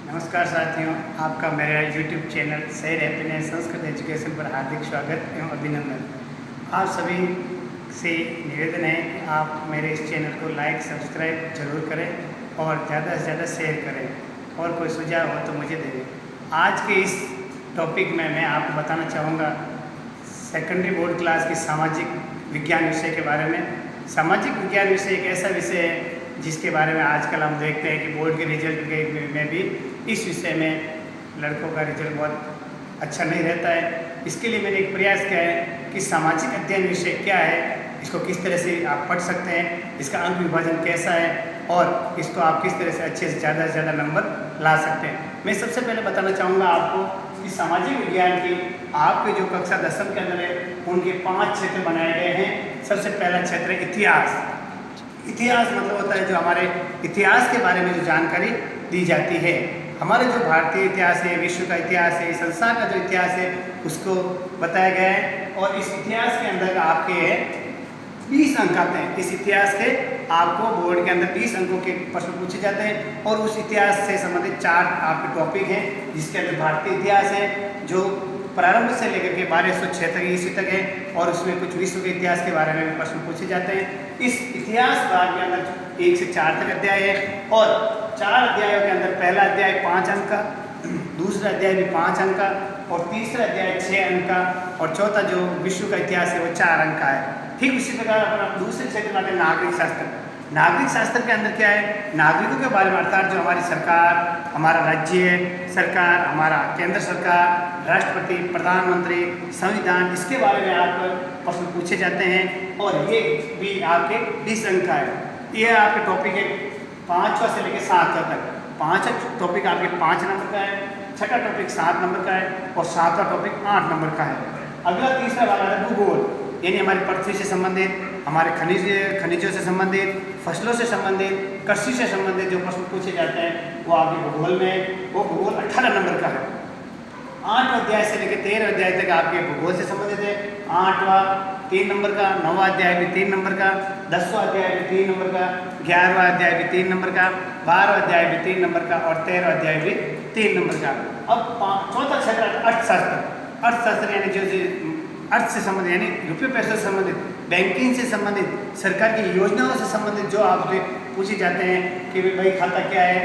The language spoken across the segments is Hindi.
नमस्कार साथियों, आपका मेरा यूट्यूब चैनल सैर हैप्पीनेस संस्कृत एजुकेशन पर हार्दिक स्वागत एवं अभिनंदन। आप सभी से निवेदन है कि आप मेरे इस चैनल को लाइक सब्सक्राइब जरूर करें और ज़्यादा से ज़्यादा शेयर करें और कोई सुझाव हो तो मुझे दे दें। आज के इस टॉपिक में मैं आपको बताना चाहूँगा सेकेंडरी बोर्ड क्लास की सामाजिक विज्ञान विषय के बारे में। सामाजिक विज्ञान विषय एक ऐसा विषय है जिसके बारे में आजकल हम देखते हैं कि बोर्ड के रिजल्ट में भी इस विषय में लड़कों का रिजल्ट बहुत अच्छा नहीं रहता है। इसके लिए मैंने एक प्रयास किया है कि सामाजिक अध्ययन विषय क्या है, इसको किस तरह से आप पढ़ सकते हैं, इसका अंक विभाजन कैसा है और इसको आप किस तरह से अच्छे से ज़्यादा नंबर ला सकते हैं। मैं सबसे पहले बताना चाहूँगा आपको कि सामाजिक विज्ञान की आपके जो कक्षा 10वीं के अंदर है उनके 5 क्षेत्र बनाए गए हैं। सबसे पहला क्षेत्र है इतिहास। इतिहास मतलब होता है जो हमारे इतिहास के बारे में जो जानकारी दी जाती है। हमारे जो भारतीय इतिहास है, विश्व का इतिहास है, संसार का जो इतिहास है उसको बताया गया है और इस इतिहास के अंदर आपके 20 अंक आते हैं। इस इतिहास के आपको बोर्ड के अंदर 20 अंकों के प्रश्न पूछे जाते हैं और उस इतिहास से संबंधित 4 आपके टॉपिक हैं जिसके अंदर भारतीय इतिहास है जो प्रारंभ से लेकर के 1276 ईस्वी तक है और उसमें कुछ विश्व के इतिहास के बारे में भी प्रश्न पूछे जाते हैं। इस इतिहास भाग के अंदर 1 से 4 तक अध्याय है और 4 अध्यायों के अंदर पहला अध्याय 5 अंक का, दूसरा अध्याय भी 5 अंक का और तीसरा अध्याय 6 अंक का और चौथा जो विश्व का इतिहास है वो 4 अंक का है। ठीक उसी प्रकार अपन दूसरे क्षेत्र में आते हैं नागरिक शास्त्र। नागरिक शास्त्र के अंदर क्या है, नागरिकों के बारे में अर्थात जो हमारी सरकार, हमारा राज्य सरकार, हमारा केंद्र सरकार, राष्ट्रपति, प्रधानमंत्री, संविधान, इसके बारे में आपको प्रश्न पूछे जाते हैं और ये भी आपके 20 अंक का है। ये आपके टॉपिक है 5वां से लेकर 7वां तक। 5वां टॉपिक आपके 5 नंबर का है, 6वां टॉपिक 7 नंबर का है और 7वां टॉपिक 8 नंबर का है। अगला तीसरा वाला है भूगोल, यानी हमारी पृथ्वी से संबंधित, हमारे खनिजों से संबंधित, फसलों से संबंधित, कृषि से संबंधित जो प्रश्न पूछे जाते हैं वो आपके भूगोल में, वो भूगोल 18 नंबर का है। 8वां अध्याय से लेकर 13वां अध्याय तक आपके भूगोल से संबंधित है। 8वां 3 नंबर का, 9वां अध्याय भी 3 नंबर का, 10वां अध्याय भी 3 नंबर का, 11वां अध्याय भी 3 नंबर का, 12वां अध्याय भी 3 नंबर का और 13वां अध्याय भी 3 नंबर का। अब चौथा क्षेत्र अर्थशास्त्र। अर्थशास्त्र यानी जो अर्थ से संबंधित यानी रुपये पैसों से संबंधित, बैंकिंग से संबंधित, सरकार की योजनाओं से संबंधित जो आपसे पूछे जाते हैं कि भाई खाता क्या है,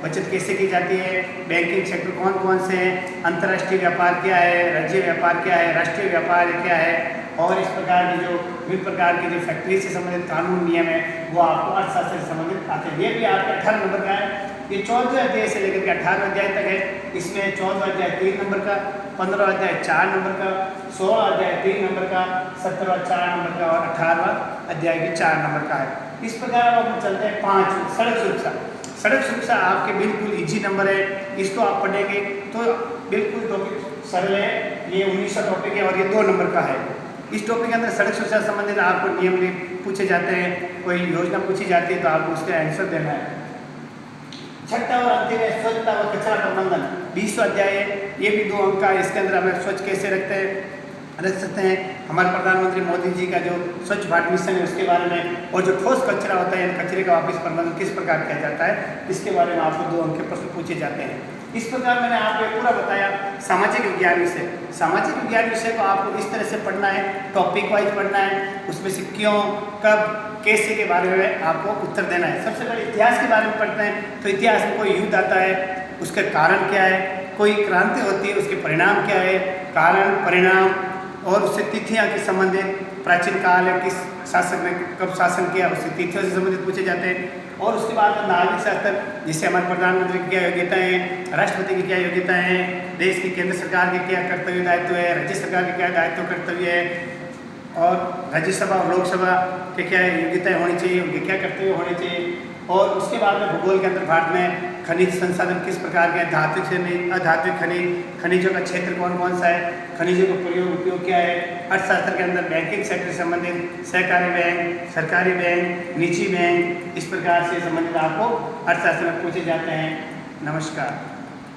बचत कैसे की जाती है, बैंकिंग सेक्टर कौन कौन से हैं, अंतर्राष्ट्रीय व्यापार क्या है, राज्य व्यापार क्या है, राष्ट्रीय व्यापार क्या है और इस प्रकार की जो विभिन्न प्रकार की जो फैक्ट्री से संबंधित कानून नियम है वो आपको अर्थशास्त्र से संबंधित आते हैं। ये भी आपके 18 नंबर का है। ये 14वें अध्याय से लेकर के 18वें अध्याय तक है। इसमें 14वां अध्याय 3 नंबर का, 15वां अध्याय 4 नंबर का, 16वां अध्याय 3 नंबर का, 17वां 4 नंबर का और 18वां अध्याय भी 4 नंबर का है। इस प्रकार अब हम चलते हैं 5 सड़क सुरक्षा। सड़क सुरक्षा आपके बिल्कुल इजी नंबर है, इसको आप पढ़ेंगे तो बिल्कुल टॉपिक सरल है। ये 19वां टॉपिक है और ये 2 नंबर का है। इस टॉपिक के अंदर सड़क सुरक्षा से संबंधित आपको नियम पूछे जाते हैं, कोई योजना पूछी जाती है तो आपको उसका आंसर देना है। 6वां और अंतिम है स्वच्छता और कचरा प्रबंधन। 20वां अध्याय है, ये भी 2 अंक का है। इसके अंदर हमें स्वच्छ कैसे रख सकते हैं, हमारे प्रधानमंत्री मोदी जी का जो स्वच्छ भारत मिशन है उसके बारे में और जो ठोस कचरा होता है कचरे का वापस प्रबंधन किस प्रकार किया जाता है इसके बारे में आपको 2 अंक के प्रश्न पूछे जाते हैं। इस प्रकार मैंने आपको पूरा बताया सामाजिक विज्ञान विषय। सामाजिक विज्ञान विषय को आपको इस तरह से पढ़ना है, टॉपिक वाइज पढ़ना है, उसमें से क्यों, कब, कैसे के बारे में आपको उत्तर देना है। सबसे पहले इतिहास के बारे में पढ़ते हैं तो इतिहास में कोई युद्ध आता है उसका कारण क्या है, कोई क्रांति होती है उसके परिणाम क्या है, कारण परिणाम और उससे तिथियाँ के संबंधित, प्राचीन काल है किस शासक ने कब शासन किया उससे तिथियों से संबंधित पूछे जाते हैं। और उसके बाद नागरिक शास्त्र जिससे हमारे प्रधानमंत्री की क्या योग्यताएं हैं, राष्ट्रपति की क्या योग्यताएं हैं, देश की केंद्र सरकार के क्या कर्तव्य दायित्व है, राज्य सरकार के क्या दायित्व कर्तव्य है और राज्यसभा और लोकसभा के क्या योग्यताएं होनी चाहिए, उनके क्या कर्तव्य होने चाहिए। और उसके बाद में भूगोल के अंदर भारत में खनिज संसाधन किस प्रकार के हैं, धात्विक खनिज, अधात्विक खनिज, खनिजों का क्षेत्र कौन कौन सा है, खनिजों का प्रयोग उपयोग क्या है। अर्थशास्त्र के अंदर बैंकिंग सेक्टर से संबंधित सहकारी बैंक, सरकारी बैंक, निजी बैंक, इस प्रकार से संबंधित आपको अर्थशास्त्र में पूछे जाते हैं। नमस्कार।